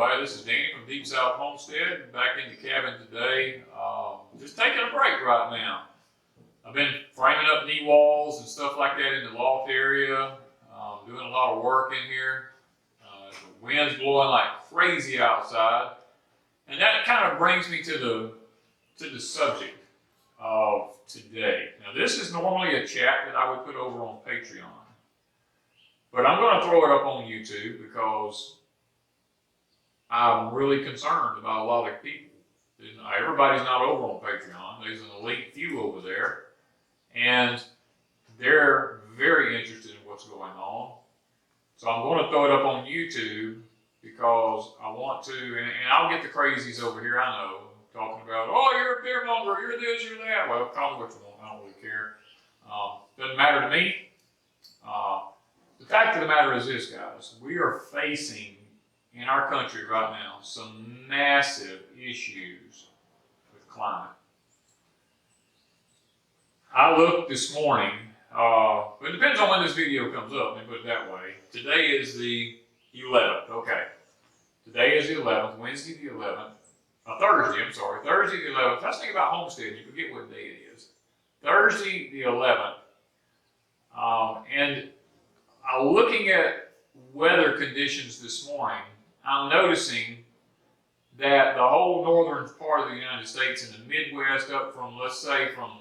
everybody. This is Danny from Deep South Homestead, back in the cabin today. Just taking a break right now. I've been framing up knee walls and stuff like that in the loft area, doing a lot of work in here. The wind's blowing like crazy outside, and that kind of brings me to the subject of today. Now, this is normally a chat that I would put over on Patreon, but I'm going to throw it up on YouTube because I'm really concerned about a lot of people. Everybody's not over on Patreon. There's an elite few over there, and they're very interested in what's going on. So I'm going to throw it up on YouTube because I want to, and I'll get the crazies over here, I know, talking about, oh, you're a beer monger, you're this, you're that. Well, call me what you want, I don't really care. Doesn't matter to me. The fact of the matter is this, guys. We are facing, in our country right now, some massive issues with climate. I looked this morning, but it depends on when this video comes up, let me put it that way. Today is the 11th, okay. Today is the 11th, Wednesday the 11th, Thursday the 11th. Let's think about homestead, you forget what day it is. Thursday the 11th, and looking at weather conditions this morning, I'm noticing that the whole northern part of the United States and the Midwest up from, let's say, from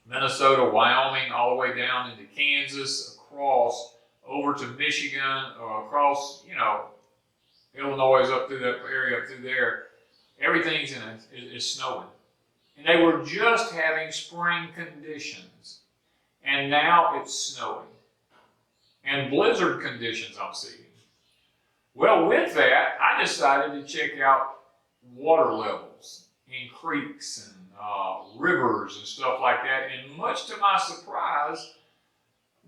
Minnesota, Wyoming, all the way down into Kansas, across over to Michigan, or across, Illinois, up through that area, up through there, everything's is snowing. And they were just having spring conditions, and now it's snowing. And blizzard conditions I'm seeing. Well, with that, I decided to check out water levels in creeks and rivers and stuff like that. And much to my surprise,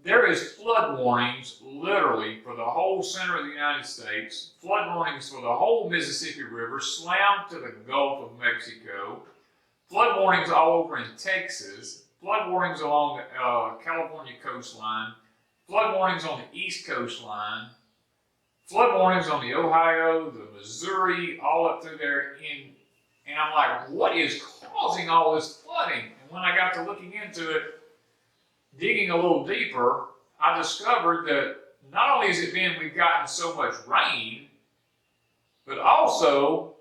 there is flood warnings literally for the whole center of the United States, flood warnings for the whole Mississippi River, slammed to the Gulf of Mexico, flood warnings all over in Texas, flood warnings along the California coastline, flood warnings on the East coastline, flood warnings on the Ohio, the Missouri, all up through there. And I'm like, what is causing all this flooding? And when I got to looking into it, digging a little deeper, I discovered that not only has it been we've gotten so much rain, but also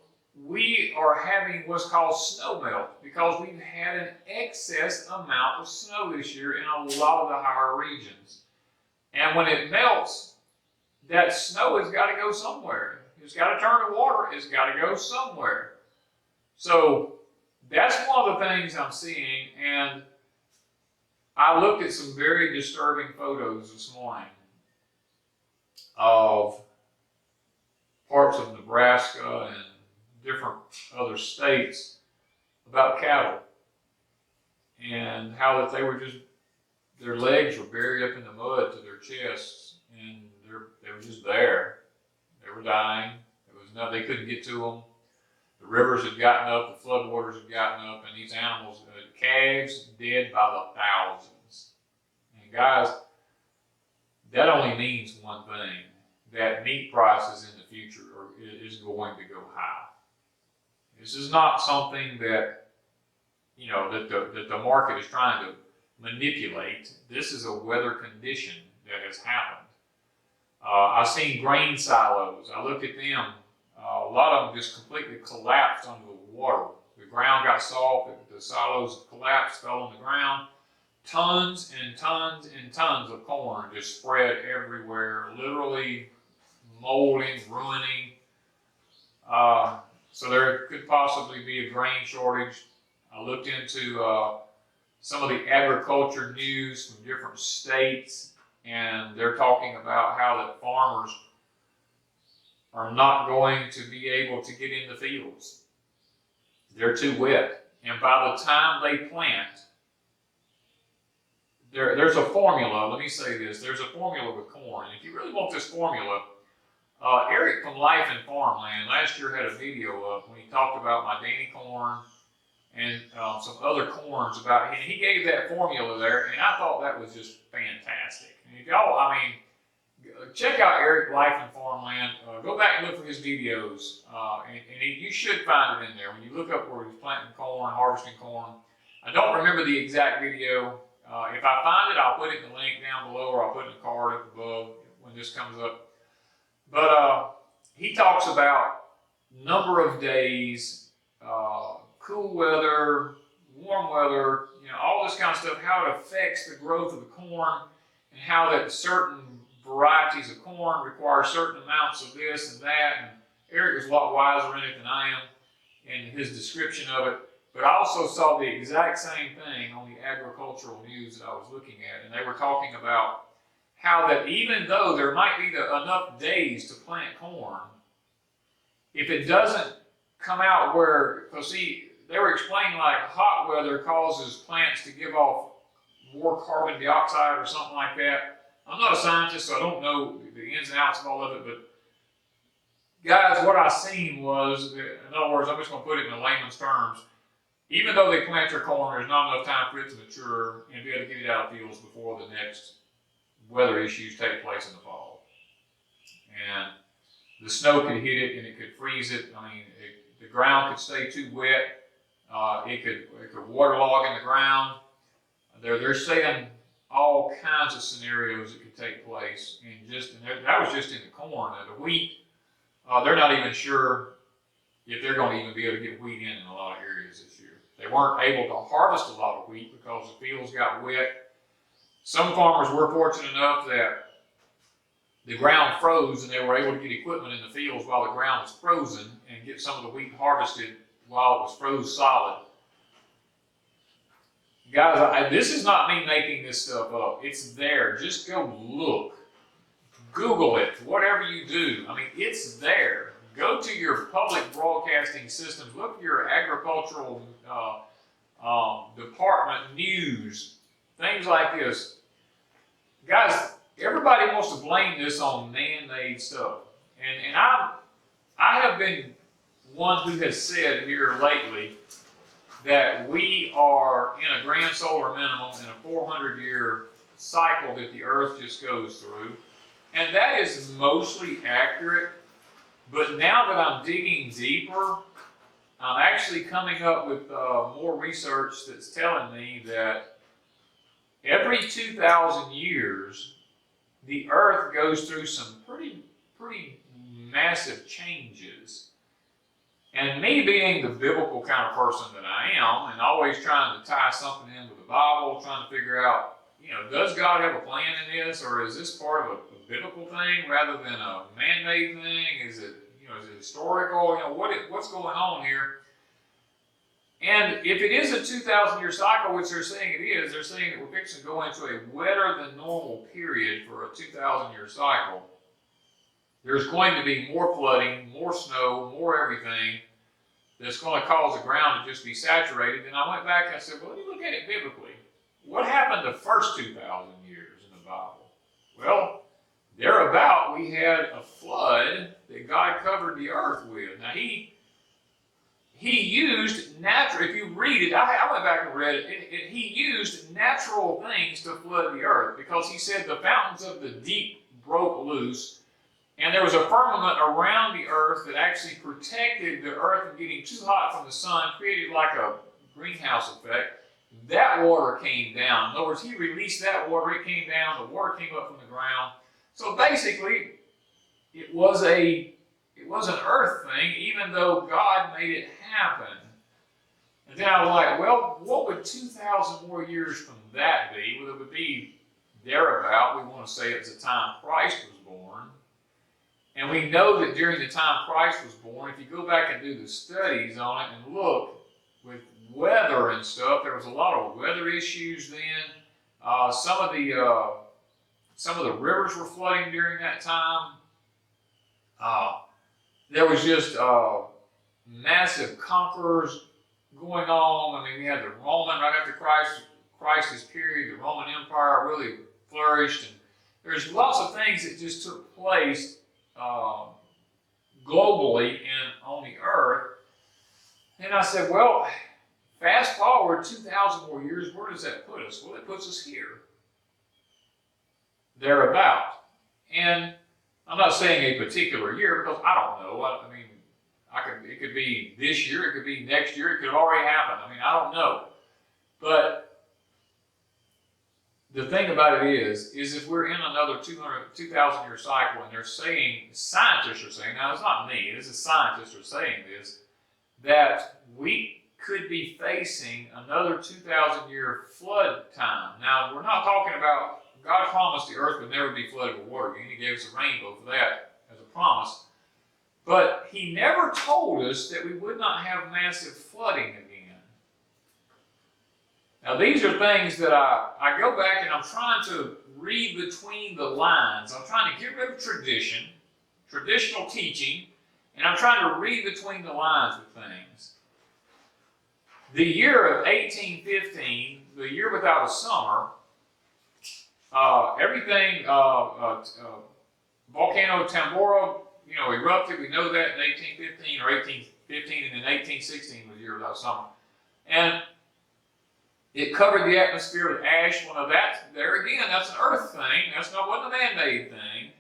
we are having what's called snow melt because we've had an excess amount of snow this year in a lot of the higher regions. And when it melts, that snow has got to go somewhere. It's got to turn to water. It's got to go somewhere. So that's one of the things I'm seeing. And I looked at some very disturbing photos this morning of parts of Nebraska and different other states about cattle and how that they were just, their legs were buried up in the mud to their chests, and they were just there. They were dying. They couldn't get to them. The rivers had gotten up, the floodwaters had gotten up, and these animals, calves, dead by the thousands. And guys, that only means one thing, that meat prices in the future is going to go high. This is not something that, that the market is trying to manipulate. This is a weather condition that has happened. I've seen grain silos. I looked at them. A lot of them just completely collapsed under the water. The ground got soft. The silos collapsed, fell on the ground. Tons and tons and tons of corn just spread everywhere, literally molding, ruining. So there could possibly be a grain shortage. I looked into some of the agriculture news from different states, and they're talking about how that farmers are not going to be able to get in the fields. They're too wet. And by the time they plant, there's a formula. Let me say this. There's a formula with corn. If you really want this formula, Eric from Life and Farmland last year had a video up when he talked about my Danny corn and some other corns about, and he gave that formula there, and I thought that was just fantastic. And if y'all, check out Eric Life and Farmland. Go back back and look for his videos, you should find it in there. When you look up where he's planting corn, harvesting corn, I don't remember the exact video. If I find it, I'll put it in the link down below, or I'll put it in the card up above when this comes up. But he talks about number of days, cool weather, warm weather, all this kind of stuff, how it affects the growth of the corn, and how that certain varieties of corn require certain amounts of this and that. And Eric is a lot wiser in it than I am in his description of it. But I also saw the exact same thing on the agricultural news that I was looking at, and they were talking about how that even though there might be enough days to plant corn, if it doesn't come out where, because see, they were explaining like hot weather causes plants to give off more carbon dioxide or something like that. I'm not a scientist, so I don't know the ins and outs of all of it, but guys, what I seen was, in other words, I'm just going to put it in layman's terms, even though they plant their corn, there's not enough time for it to mature and be able to get it out of fields before the next weather issues take place in the fall. And the snow could hit it and it could freeze it. I mean, the ground could stay too wet. It could waterlog in the ground. They're saying all kinds of scenarios that could take place, and that was just in the corn. Now, the wheat, they're not even sure if they're going to even be able to get wheat in a lot of areas this year. They weren't able to harvest a lot of wheat because the fields got wet. Some farmers were fortunate enough that the ground froze and they were able to get equipment in the fields while the ground was frozen and get some of the wheat harvested while it was froze solid. Guys, this is not me making this stuff up. It's there. Just go look. Google it. Whatever you do. I mean, it's there. Go to your public broadcasting systems. Look at your agricultural department news. Things like this. Guys, everybody wants to blame this on man-made stuff. And I have been one who has said here lately that we are in a grand solar minimum in a 400-year cycle that the Earth just goes through. And that is mostly accurate. But now that I'm digging deeper, I'm actually coming up with more research that's telling me that every 2,000 years, the Earth goes through some pretty massive changes. And me being the biblical kind of person that I am, and always trying to tie something in with the Bible, trying to figure out, does God have a plan in this, or is this part of a biblical thing rather than a man-made thing? Is it, is it historical? What's going on here? And if it is a 2,000-year cycle, which they're saying it is, they're saying that we're fixing to go into a wetter than normal period for a 2,000-year cycle. There's going to be more flooding, more snow, more everything that's going to cause the ground to just be saturated. And I went back and I said, well, let me look at it biblically. What happened the first 2,000 years in the Bible? Well, thereabout we had a flood that God covered the earth with. Now, he used natural, if you read it, I went back and read it, he used natural things to flood the earth, because he said the fountains of the deep broke loose, and there was a firmament around the earth that actually protected the earth from getting too hot from the sun, created like a greenhouse effect. That water came down. In other words, he released that water, it came down, the water came up from the ground. So basically, it was an earth thing, even though God made it happen. And then I was like, well, what would 2,000 more years from that be? Well, it would be thereabout. We want to say it's the time Christ was born. And we know that during the time Christ was born, if you go back and do the studies on it and look with weather and stuff, there was a lot of weather issues then. Some of the rivers were flooding during that time. There was just massive conquerors going on. I mean, we had the Roman, right after Christ's period, the Roman Empire really flourished. And there's lots of things that just took place globally and on the earth. And I said, well, fast forward 2,000 more years, where does that put us? Well, it puts us here, thereabout. And I'm not saying a particular year because I don't know. I mean, it could be this year, it could be next year, it could have already happened. I mean, I don't know. But the thing about it is if we're in another 2,000 year cycle, and they're saying, scientists are saying, now it's not me, this is scientists are saying this, that we could be facing another 2,000 year flood time. Now, we're not talking about, God promised the earth would never be flooded with water again. He gave us a rainbow for that as a promise. But he never told us that we would not have massive flooding again. Now, these are things that I go back and I'm trying to read between the lines. I'm trying to get rid of traditional teaching, and I'm trying to read between the lines with things. The year of 1815, the year without a summer, volcano Tambora, erupted. We know that in 1815 or 1815, and then 1816 was the year without summer. And it covered the atmosphere with ash. Well, there again, that's an earth thing. Wasn't a man-made thing.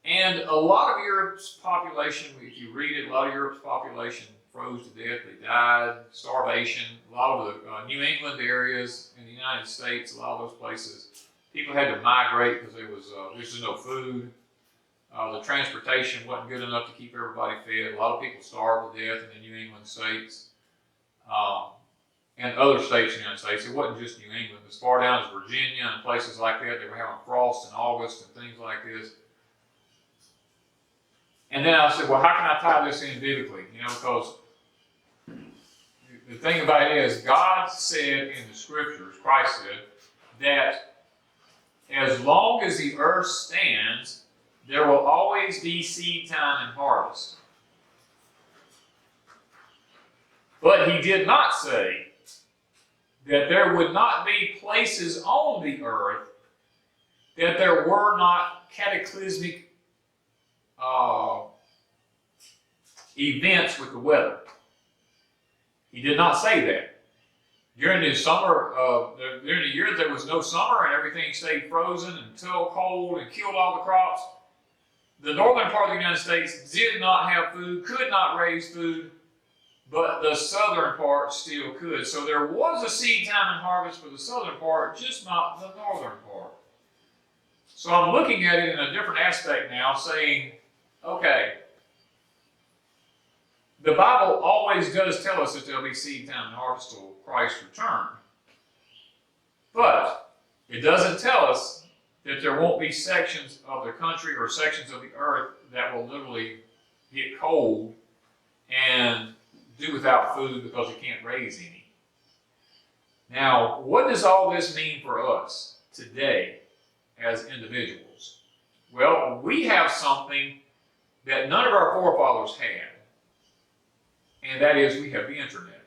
And a lot of Europe's population, if you read it, a lot of Europe's population froze to death. They died, starvation. A lot of the New England areas in the United States, a lot of those places, people had to migrate because there was just no food. The transportation wasn't good enough to keep everybody fed. A lot of people starved to death in the New England states. And other states in the United States. It wasn't just New England. As far down as Virginia and places like that, they were having frost in August and things like this. And then I said, well, how can I tie this in biblically? Because the thing about it is, God said in the scriptures, Christ said, that as long as the earth stands, there will always be seed time and harvest. But he did not say that there would not be places on the earth that there were not cataclysmic events with the weather. He did not say that. During the summer, during the year there was no summer and everything stayed frozen and too cold and killed all the crops. The northern part of the United States did not have food, could not raise food, but the southern part still could. So there was a seed time and harvest for the southern part, just not the northern part. So I'm looking at it in a different aspect now, saying, okay, the Bible always does tell us that there'll be seed time and harvest till Christ's return. But it doesn't tell us that there won't be sections of the country or sections of the earth that will literally get cold and do without food because it can't raise any. Now, what does all this mean for us today as individuals? Well, we have something that none of our forefathers had, and that is we have the internet.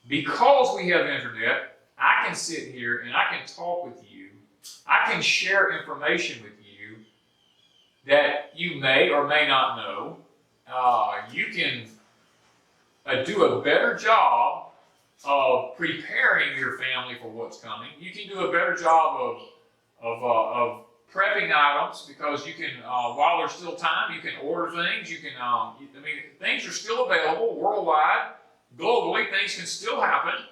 Because we have the internet, I can sit here and I can talk with you. I can share information with you that you may or may not know. You can do a better job of preparing your family for what's coming. You can do a better job of prepping items because you can, while there's still time, you can order things. You can, things are still available worldwide, globally. Things can still happen,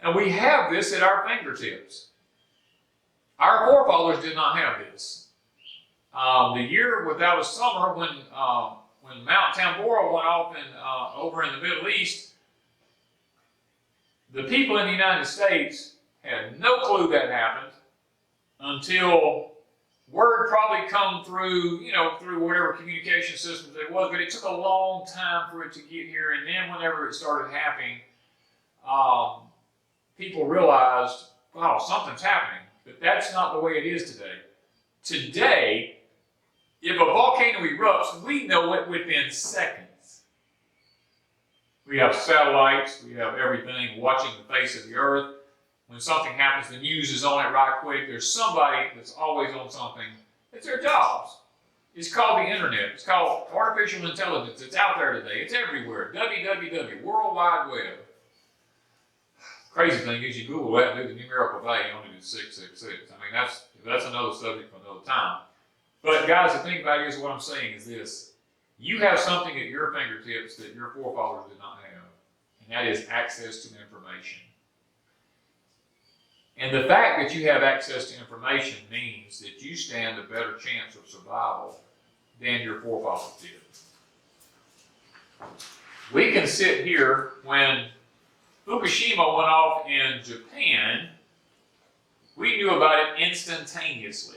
and we have this at our fingertips. Our forefathers did not have this. The year without a summer, when Mount Tambora went off over in the Middle East, the people in the United States had no clue that happened until word probably come through, through whatever communication systems it was, but it took a long time for it to get here, and then whenever it started happening, people realized, wow, something's happening. But that's not the way it is today. Today, if a volcano erupts, we know it within seconds. We have satellites, we have everything watching the face of the earth. When something happens, the news is on it right quick. There's somebody that's always on something. It's their jobs. It's called the internet. It's called artificial intelligence. It's out there today. It's everywhere. www, World Wide Web. Crazy thing is, you Google that and do the numerical value, only do 666. I mean, that's another subject for another time. But guys, the thing about it is, what I'm saying is this: you have something at your fingertips that your forefathers did not have, and that is access to information. And the fact that you have access to information means that you stand a better chance of survival than your forefathers did. We can sit here when Fukushima went off in Japan, we knew about it instantaneously.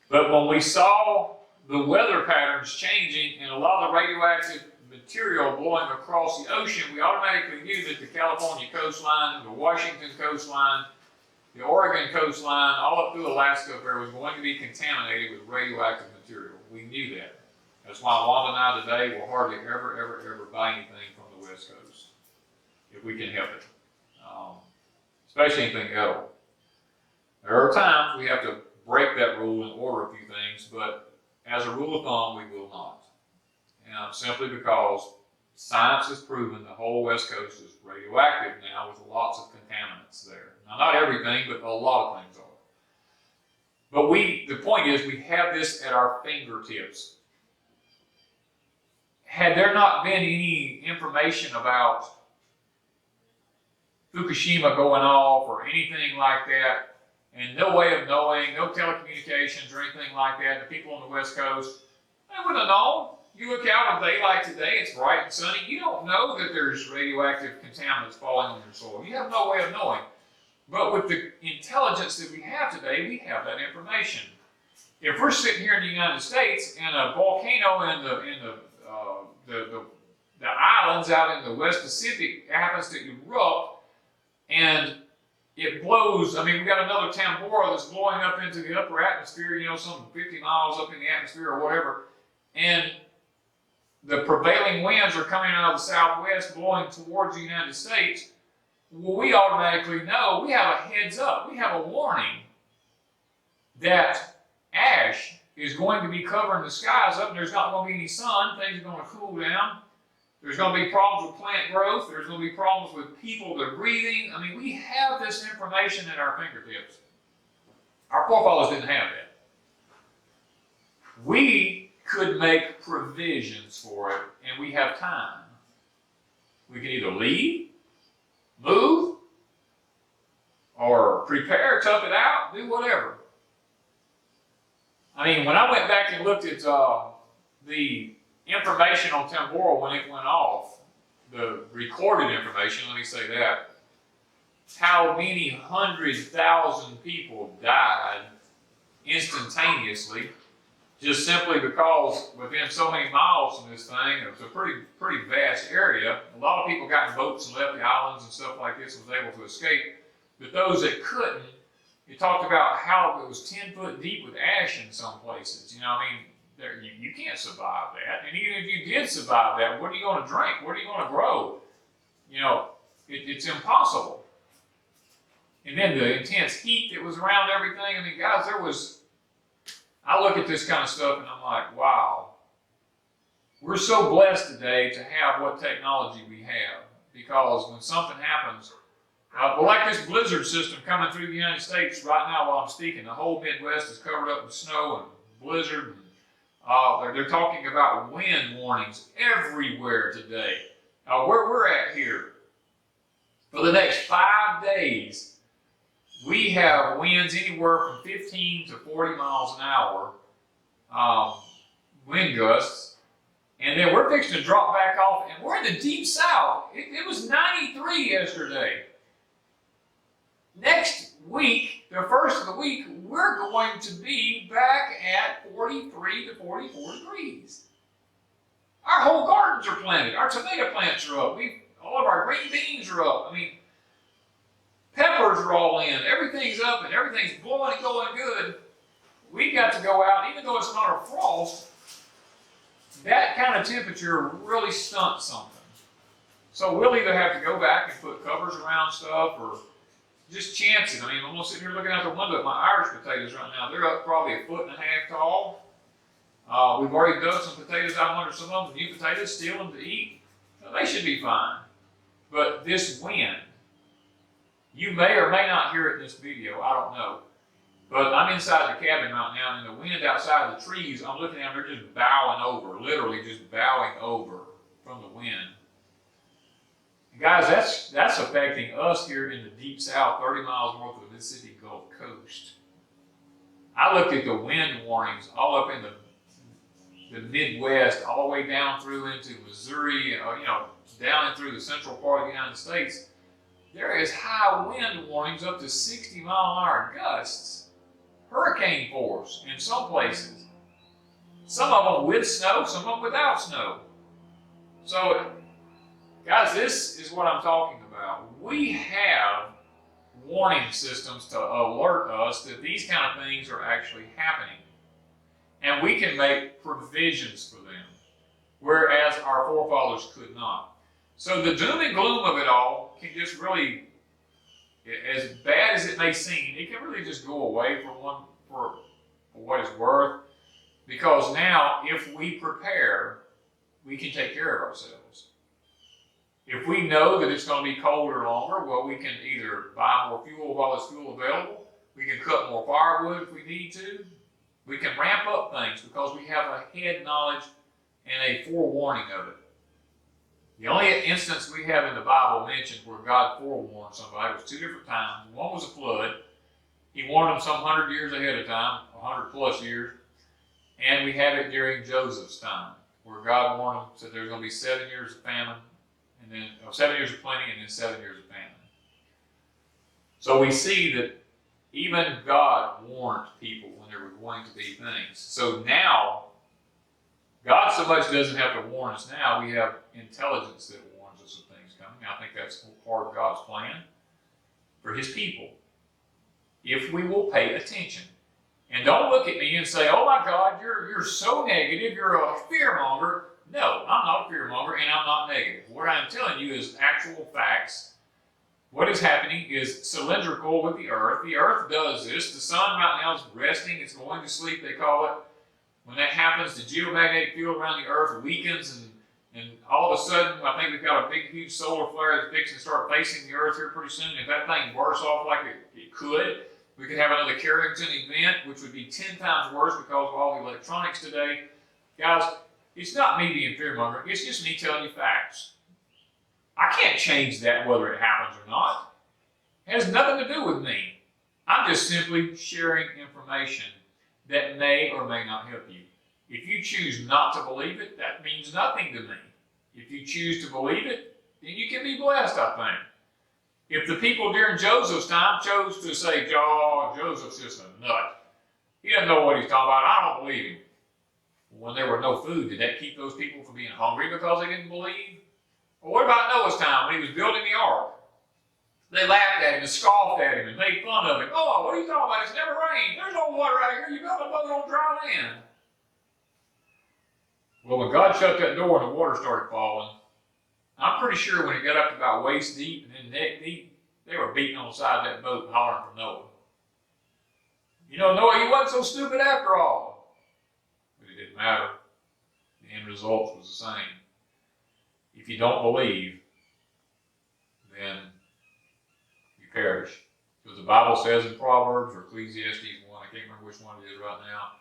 But when we saw the weather patterns changing and a lot of the radioactive material blowing across the ocean, we automatically knew that the California coastline, the Washington coastline, the Oregon coastline, all up through Alaska up there was going to be contaminated with radioactive material. We knew that. That's why Wanda and I today will hardly ever buy anything from the West Coast, if we can help it. Especially anything edible. There are times we have to break that rule and order a few things, but as a rule of thumb, we will not. Simply because science has proven the whole West Coast is radioactive now with lots of contaminants there. Now, not everything, but a lot of things are. But the point is, we have this at our fingertips. Had there not been any information about Fukushima going off or anything like that, and no way of knowing, no telecommunications or anything like that, the people on the West Coast, they wouldn't have known. You look out on a day like today, it's bright and sunny. You don't know that there's radioactive contaminants falling on your soil. You have no way of knowing. But with the intelligence that we have today, we have that information. If we're sitting here in the United States and a volcano in the islands out in the West Pacific happens to erupt and it blows, I mean, we got another tambora that's blowing up into the upper atmosphere, some 50 miles up in the atmosphere or whatever, and the prevailing winds are coming out of the southwest blowing towards the United States. Well, we automatically know, we have a heads up, we have a warning that ash is going to be covering the skies up and there's not going to be any sun, things are going to cool down. There's going to be problems with plant growth. There's going to be problems with people, their breathing. I mean, we have this information at our fingertips. Our forefathers didn't have that. We could make provisions for it, and we have time. We can either leave, move, or prepare, tough it out, do whatever. I mean, when I went back and looked at the information on Tambora when it went off, the recorded information, let me say that, how many 100,000 people died instantaneously just simply because within so many miles from this thing, it was a pretty vast area. A lot of people got in boats and left the islands and stuff like this and was able to escape. But those that couldn't, it talked about how it was 10 foot deep with ash in some places. You can't survive that. And even if you did survive that, what are you going to drink? What are you going to grow? It's impossible. And then the intense heat that was around everything. I mean, guys, I look at this kind of stuff and I'm like, wow. We're so blessed today to have what technology we have. Because when something happens, like this blizzard system coming through the United States right now while I'm speaking, the whole Midwest is covered up with snow and blizzard. They're talking about wind warnings everywhere today. Where we're at here, for the next 5 days, we have winds anywhere from 15 to 40 miles an hour, wind gusts, and then we're fixing to drop back off, and we're in the deep south. It was 93 yesterday. Next week, the first of the week, we're going to be back at 43 to 44 degrees. Our whole gardens are planted. Our tomato plants are up. All of our green beans are up. I mean, peppers are all in. Everything's up and everything's blowing and going good. We got to go out, even though it's not a frost, that kind of temperature really stunts something. So we'll either have to go back and put covers around stuff or just chance it. I mean, I'm going to sit here looking out the window at my Irish potatoes right now. They're up probably 1.5 foot tall. We've already dug some potatoes out under some of them, new potatoes, steal them to eat. They should be fine. But this wind, you may or may not hear it in this video, I don't know. But I'm inside the cabin right now, and the wind outside of the trees, I'm looking at them, they're just bowing over, literally just bowing over from the wind. And guys, that's affecting us here in the Deep South, 30 miles north of the Mississippi Gulf Coast. I looked at the wind warnings all up in the Midwest, all the way down through into Missouri, down and through the central part of the United States. There is high wind warnings up to 60-mile-an-hour gusts, hurricane force in some places. Some of them with snow, some of them without snow. So, guys, this is what I'm talking about. We have warning systems to alert us that these kind of things are actually happening. And we can make provisions for them, whereas our forefathers could not. So the doom and gloom of it all can just really, as bad as it may seem, it can really just go away for what it's worth. Because now, if we prepare, we can take care of ourselves. If we know that it's going to be colder longer, well, we can either buy more fuel while there's fuel available. We can cut more firewood if we need to. We can ramp up things because we have a head knowledge and a forewarning of it. The only instance we have in the Bible mentioned where God forewarned somebody was 2 different times. One was a flood. He warned them some 100 years ahead of time, 100 plus years. And we have it during Joseph's time, where God warned them, said there's going to be 7 years of famine, and then 7 years of plenty, and then 7 years of famine. So we see that even God warned people when there were going to be things. So now, God so much doesn't have to warn us now. We have intelligence that warns us of things coming. I think that's part of God's plan for His people. If we will pay attention. And don't look at me and say, oh my God, you're so negative, you're a fearmonger. No, I'm not a fearmonger and I'm not negative. What I'm telling you is actual facts. What is happening is cylindrical with the earth. The earth does this. The sun right now is resting. It's going to sleep, they call it. When that happens, the geomagnetic field around the earth weakens, and all of a sudden, I think we've got a big, huge solar flare that's fixing to start facing the earth here pretty soon. If that thing bursts off like it could, we could have another Carrington event, which would be 10 times worse because of all the electronics today. Guys, it's not me being fearmonger. It's just me telling you facts. I can't change that whether it happens or not. It has nothing to do with me. I'm just simply sharing information that may or may not help you. If you choose not to believe it, that means nothing to me. If you choose to believe it, then you can be blessed, I think. If the people during Joseph's time chose to say, oh, Joseph's just a nut. He doesn't know what he's talking about. I don't believe him. When there were no food, did that keep those people from being hungry because they didn't believe? Or what about Noah's time when he was building the ark? They laughed at him and scoffed at him and made fun of him. Oh, what are you talking about? It's never rained. There's no water out here. You built a boat on dry land. Well, when God shut that door and the water started falling, I'm pretty sure when it got up to about waist deep and then neck deep, they were beating on the side of that boat and hollering for Noah. You know, Noah, you wasn't so stupid after all. But it didn't matter. The end result was the same. If you don't believe, then you perish. Because the Bible says in Proverbs or Ecclesiastes 1, I can't remember which one it is right now,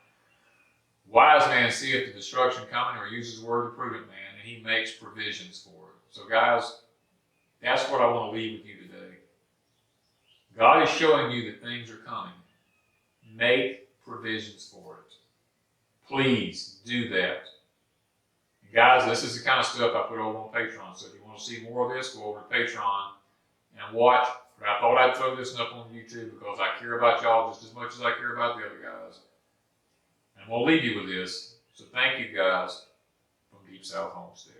wise man seeth the destruction coming, or uses the word of the prudent man, and he makes provisions for it. So guys, that's what I want to leave with you today. God is showing you that things are coming. Make provisions for it. Please do that. And guys, this is the kind of stuff I put over on Patreon. So if you want to see more of this, go over to Patreon and watch. But I thought I'd throw this up on YouTube because I care about y'all just as much as I care about the other guys. And we'll leave you with this. So thank you guys from Deep South Homestead.